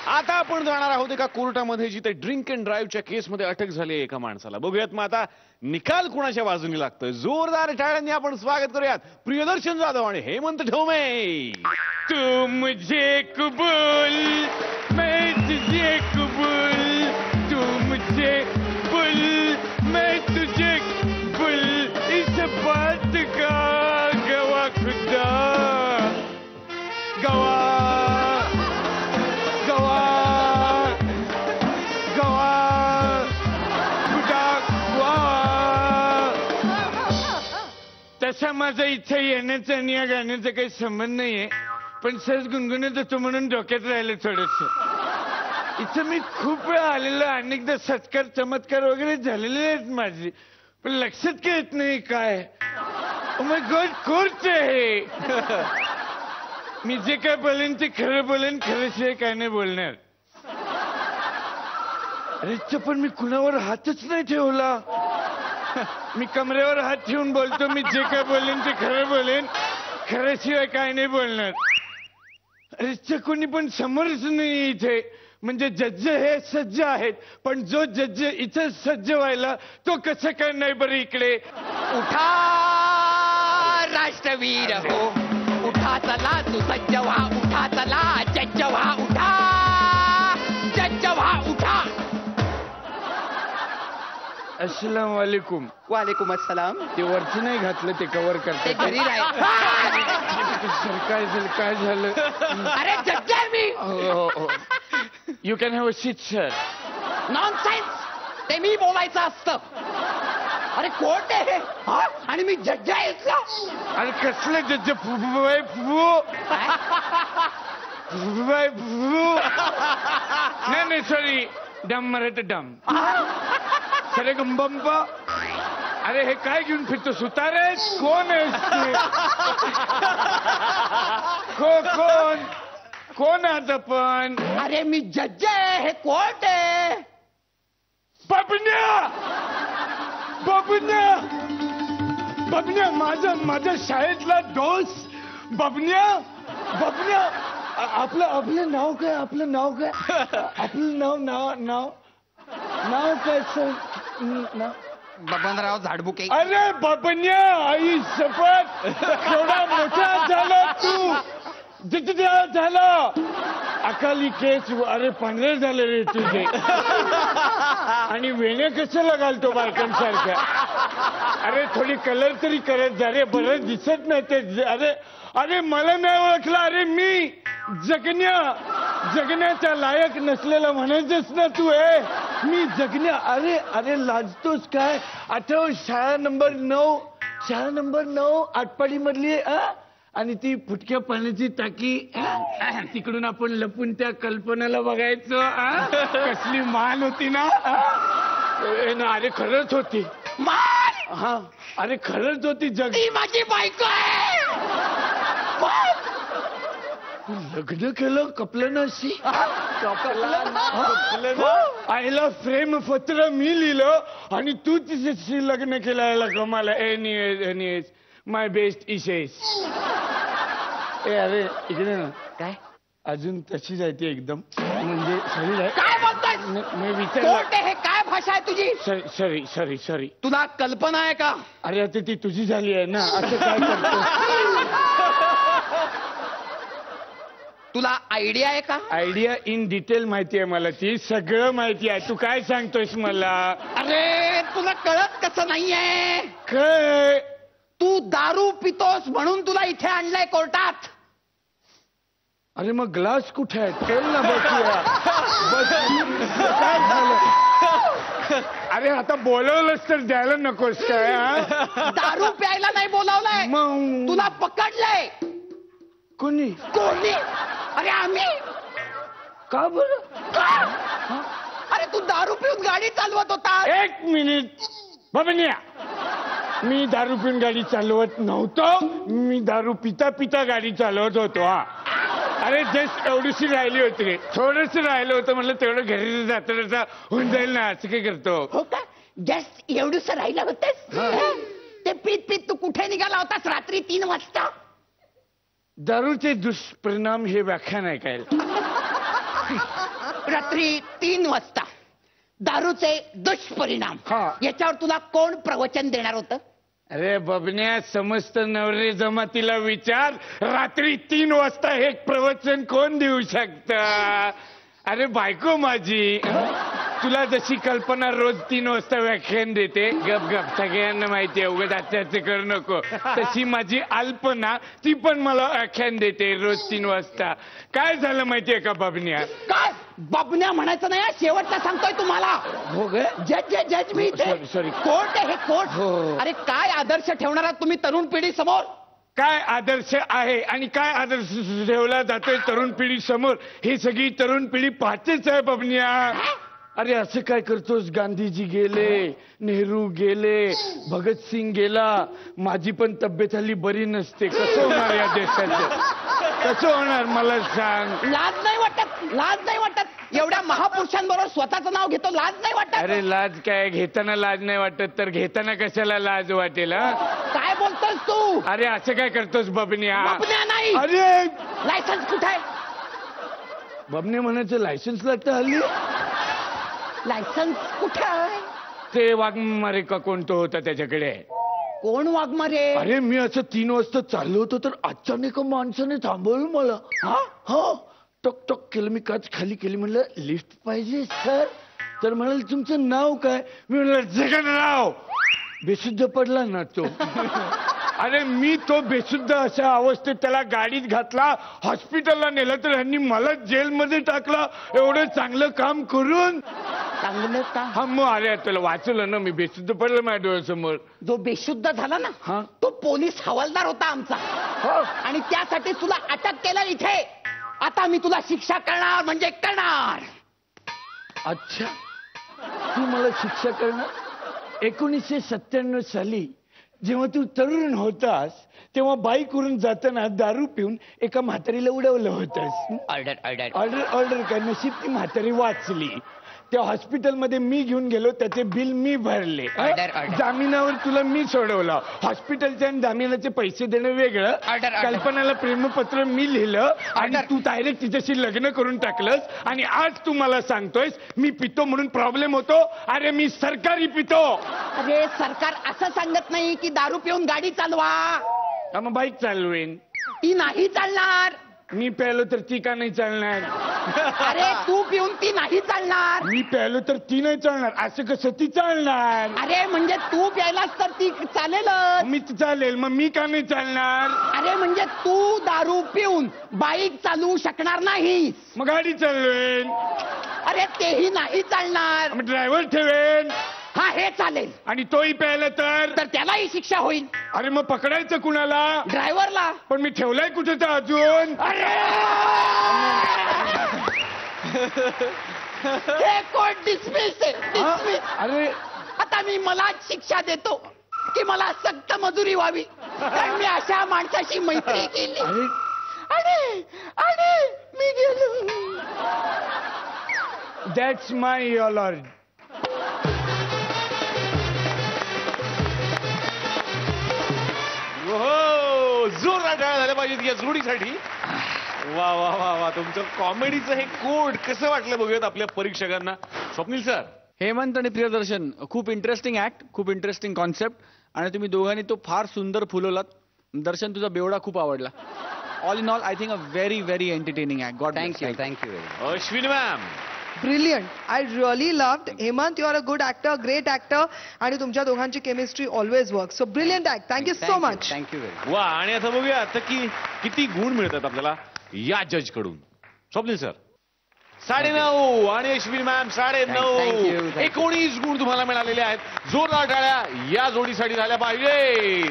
आता आपण जाणार आहोत एका कोर्टामध्ये जिथे ड्रिंक अँड ड्राईव्हच्या केसमध्ये अटक झाली आहे एका माणसाला. बघूयात मग आता निकाल कुणाच्या बाजूने लागतोय. जोरदार टाळ्यांनी आपण स्वागत करूयात प्रियदर्शन जाधव आणि हेमंत ठोमे. तू मुझे कबूल मैं तुझे कबूल, तू मुझे बुल मैं तुझे बुल, इस बात का गवाह खुदा गवाह गवाह गवाह खुदा गवाह. तसा माझा इथे येण्याचा आणि या गाण्याचा काही संबंध नाहीये, पण सहज गुणगुणत होतो म्हणून डोक्यात राहिलं थोडस. इथं मी खूप वेळा आलेलो, अनेकदा सत्कार चमत्कार वगैरे झालेले आहेत माझे, पण लक्षात काय येत नाही काय. कोर्ट आहे. मी जे काय बोलेन ते खरं बोलेन, खरंशिवाय काय नाही बोलणार. अरे पण मी कुणावर हातच नाही ठेवला. मी कमरेवर हात ठेवून बोलतो. मी जे काय बोलेन ते खरं बोलेन, खरंशिवाय काय नाही बोलणार. अरे कोणी पण समोरच नाही इथे. म्हणजे जज हे सज्ज आहेत, पण जो जज इथे सज्ज व्हायला तो कसं काय नाही बरं इकडे. उठा राष्ट्रवीर हो, उठा चला सुसज्ज व्हा, उठा चला जज्ज व्हा, उठा जज्ज व्हा, उठा. अस्सलाम वालेकुम. वालेकुम अस्सलाम. ते वरती नाही घातलं, ते कव्हर ते करतात. घरी राहील. काय झालं काय झालं. अरे जज्ज आहे मी. You can have a seat sir. Nonsense. ते मी बोलायचं असतं. अरे कोर्ट आहे हा? आणि मी जज्ज आहे इथला. अरे कसलं जज फुबाई फुबू फुबाई फुबू. नाही सॉरी, डम मराठी डम. सरे गंबंपा. अरे हे काय घेऊन फिरतो, सुतार आहे कोण आहे. कोण कोण आता पण. अरे मी जज्ज आहे, हे कोर्ट आहे. बबन्या बबन्या बबन्या, माझ्या शाळेतला दोस्त बबन्या. बबन्या आपलं नाव काय, आपलं नाव काय, आपलं नाव काय सर. बबनराव झाडबुके. अरे बबन्या, आई शपथ, केवढा मोठा झाला तू. झाला अकाली केस. अरे पांढरे झाले रे तुझे. आणि वेण्या कशाला घालतो बायकांसारख्या. अरे थोडी कलर तरी करत जा रे, बरं दिसत नाही ते. अरे अरे मला नाही ओळखला. अरे मी जगण्याच्या लायक नसलेला म्हणायचंच ना तू. मी जगण्या. अरे अरे लाजतोस काय. आठव शाळा नंबर 9 आटपाडी मधली. आणि ती फुटक्या पाण्याची टाकी. तिकडून आपण लपून त्या कल्पनाला बघायचो. कसली मान होती ना. अरे खरंच होती मान. हा अरे खरंच होती. ती माझी बायको आहे. लग्न केलं कपलनाशी. आईला प्रेम पत्र मी लिहिलं आणि तू तिच्याशी लग्न केलं. यायला कमाला. एनिवेज माय बेस्ट इशेस. अरे इकडे ना. काय अजून तशीच आहे ती एकदम. म्हणजे शरीर आहे. काय बोलतोय. मी कोर्ट आहे, हे काय भाषा आहे तुझी. सॉरी. तुला कल्पना आहे का. अरे आता ती तुझी झाली आहे ना. असं काय करतो. तुला आयडिया आहे का. आयडिया इन डिटेल माहिती आहे मला. ती सगळं माहिती आहे. तू काय सांगतोयस मला. अरे तुला कळत कसं नाहीये. काय तू दारू पितोस म्हणून तुला इथे आणलंय कोर्टात. अरे मग ग्लास कुठे आहे. तेल ना बसूया. काय झालं. अरे आता बोलवलंच तर द्यायला नकोस काय. दारू प्यायला नाही बोलावलंय. मग तुला पकडलंय. कोणी. अरे आम्ही. का बरं. अरे तू दारू पिऊन गाडी चालवत होता. एक मिनिट बबन्या. मी दारू पिऊन गाडी चालवत नव्हतो. मी दारू पिता पिता गाडी चालवत होतो. अरे जस्ट एवढीशी राहिली होती रे. थोडंसं राहिलं होतं. म्हणलं तेवढं घरी जाता होऊन जाईल ना. असं काय करतो. हो का. जस्ट एवढंच राहिलं होतंस. ते पीत तू कुठे निघाला होतास रात्री 3 वाजता. दारूचे दुष्परिणाम हे व्याख्यान ऐकायला. रात्री 3 वाजता दारूचे दुष्परिणाम हा. याच्यावर तुला कोण प्रवचन देणार होतं? अरे बबन्या, समस्त नवरे जमातीला विचार, रात्री 3 वाजता हे प्रवचन कोण देऊ शकत? अरे बायको माझी, तुला जशी कल्पना रोज 3 वाजता व्याख्यान देते, गप गप सगळ्यांना माहितीये, उगाच आत्याचे करू नको, तशी माझी अल्पना ती पण मला व्याख्यान देते रोज 3 वाजता. काय झालं माहितीये का बबन्या? काय बबन्या म्हणायचं नाही, शेवटचा सांगतोय तुम्हाला. हो ग, जज मी इथे. सॉरी. कोर्ट आहे हे कोर्ट. हो. अरे काय आदर्श ठेवणार आहात तुम्ही तरुण पिढी समोर? काय आदर्श आहे आणि काय आदर्श ठेवला जातोय तरुण पिढी समोर, ही सगळी तरुण पिढी पाहतेच आहे बबन्या. अरे असं काय करतोस? गांधीजी गेले, नेहरू गेले, भगतसिंग गेला, माझी पण तब्येत हल्ली बरी नसते. कसं होणार या देशाचं? कसं होणार मला सांग? लाज नाही वाटत? लाज नाही वाटत? एवढ्या महापुरुषांबरोबर स्वतःचं नाव घेतो, लाज नाही वाटत? अरे लाज काय, घेताना लाज नाही वाटत तर घेताना कशाला लाज वाटेल? काय बोलतोस तू? अरे असं काय करतोस बबन्या? बबन्या नाही. अरे लायसन्स कुठे आहे? बबन्या म्हणायचं लायसन्स लागतं हल्ली? लायसन्स कुठे आहे? ते वाघमारे का कोणतं होतं त्याच्याकडे? कोण वाघमारे? अरे मी असं 3 वाजता चाललो होतो तर अचानक माणसाने थांबवलं मला. हा, टक टक केलं, मी काच खाली केली, म्हणलं लिफ्ट पाहिजे सर? तर म्हणाले तुमचं नाव काय? मी म्हणलं जगनराव. बेशुद्ध पडला ना तो. अरे मी तो बेशुद्ध अशा अवस्थेत त्याला गाडीत घातला, हॉस्पिटलला नेलं, तर ह्यांनी मला जेलमध्ये टाकलं. एवढं चांगलं काम करून. चांगलं का? हा मग अरे तुला वाचवलं ना मी, बेशुद्ध पडलं माझ्या डोळ्यासमोर. जो बेशुद्ध झाला ना, हा. तो पोलीस हवालदार होता आमचा. आणि त्यासाठी तुला अटक केलं इथे. आता मी तुला शिक्षा करणार म्हणजे करणार. अच्छा, तू मला शिक्षा करणार? 1997 साली जेव्हा तू तरुण होतास तेव्हा बाईकवरून जाताना दारू पिऊन एका म्हातारीला उडवलं होतंस. ऑर्डर ऑर्डर ऑर्डर ऑर्डर काय, नशीब ती म्हातारी वाचली. त्या हॉस्पिटलमध्ये मी घेऊन गेलो, त्याचे बिल मी भरले. जामिनावर तुला मी सोडवलं. हॉस्पिटलचे आणि जामिनाचे पैसे देणं वेगळं. कल्पनाला प्रेमपत्र मी लिहिलं आणि तू डायरेक्ट तिच्याशी लग्न करून टाकलंस. आणि आज तू मला सांगतोयस मी पितो म्हणून प्रॉब्लेम होतो. अरे मी सरकारी पितो. अरे सरकार असं सांगत नाही की दारू पिऊन गाडी चालवा. मग बाईक चालवेन. ती नाही चालणार. मी प्यालो तर ती का नाही चालणार? अरे तू पिऊन ती नाही चालणार. मी प्यालो तर ती नाही चालणार. असं कसं ती चालणार? अरे म्हणजे तू प्यायलास तर ती चालेल. मी चालेल, मग मी का नाही चालणार? अरे म्हणजे तू दारू पिऊन बाईक चालवू शकणार नाही. मग गाडी चालवेन. अरे तेही नाही चालणार. मग ड्रायव्हर ठेवेन. हा हे चालेल. आणि तोही प्यायला तर त्यालाही शिक्षा होईल. अरे मग पकडायचं कुणाला? ड्रायव्हरला. पण मी ठेवलाय कुठे तर अजून? अरे हे कोर्ट डिसमिस आहे. डिसमिस. अरे आता मी मला शिक्षा देतो की मला सक्त मजुरी व्हावी, कारण मी अशा माणसाशी मैत्री केली. आणि आणि मी गेलो. That's my your Lord. हो, जोरदार टाळ्या झाल्या पाहिजेत या जोडीसाठी. वा वा वा वा, तुमचं कॉमेडीचं हे कोड कसं वाटलं बघूयात आपल्या परीक्षकांना. स्वप्नील सर. हेमंत आणि प्रियदर्शन, खूप इंटरेस्टिंग ऍक्ट, खूप इंटरेस्टिंग कॉन्सेप्ट आणि तुम्ही दोघांनी तो फार सुंदर फुलवलात. दर्शन, तुझा बेवडा खूप आवडला. All in all I think a very very entertaining act. God thank you. Ashwini ma'am. Brilliant. I really loved. Hemant, you are a good actor, great actor, आणि तुमच्या दोघांची chemistry always work. So brilliant act. Thank you so much. वा, आणि आता बघूया आता की किती गुण मिळतात आपल्याला या जज कडून. स्वप्नील सर. 9.5 आणि अश्विनी मॅम 9.5. 19 गुण तुम्हाला मिळालेले आहेत. जोरदार टाळ्या या जोडीसाठी झाल्या पाहिजे.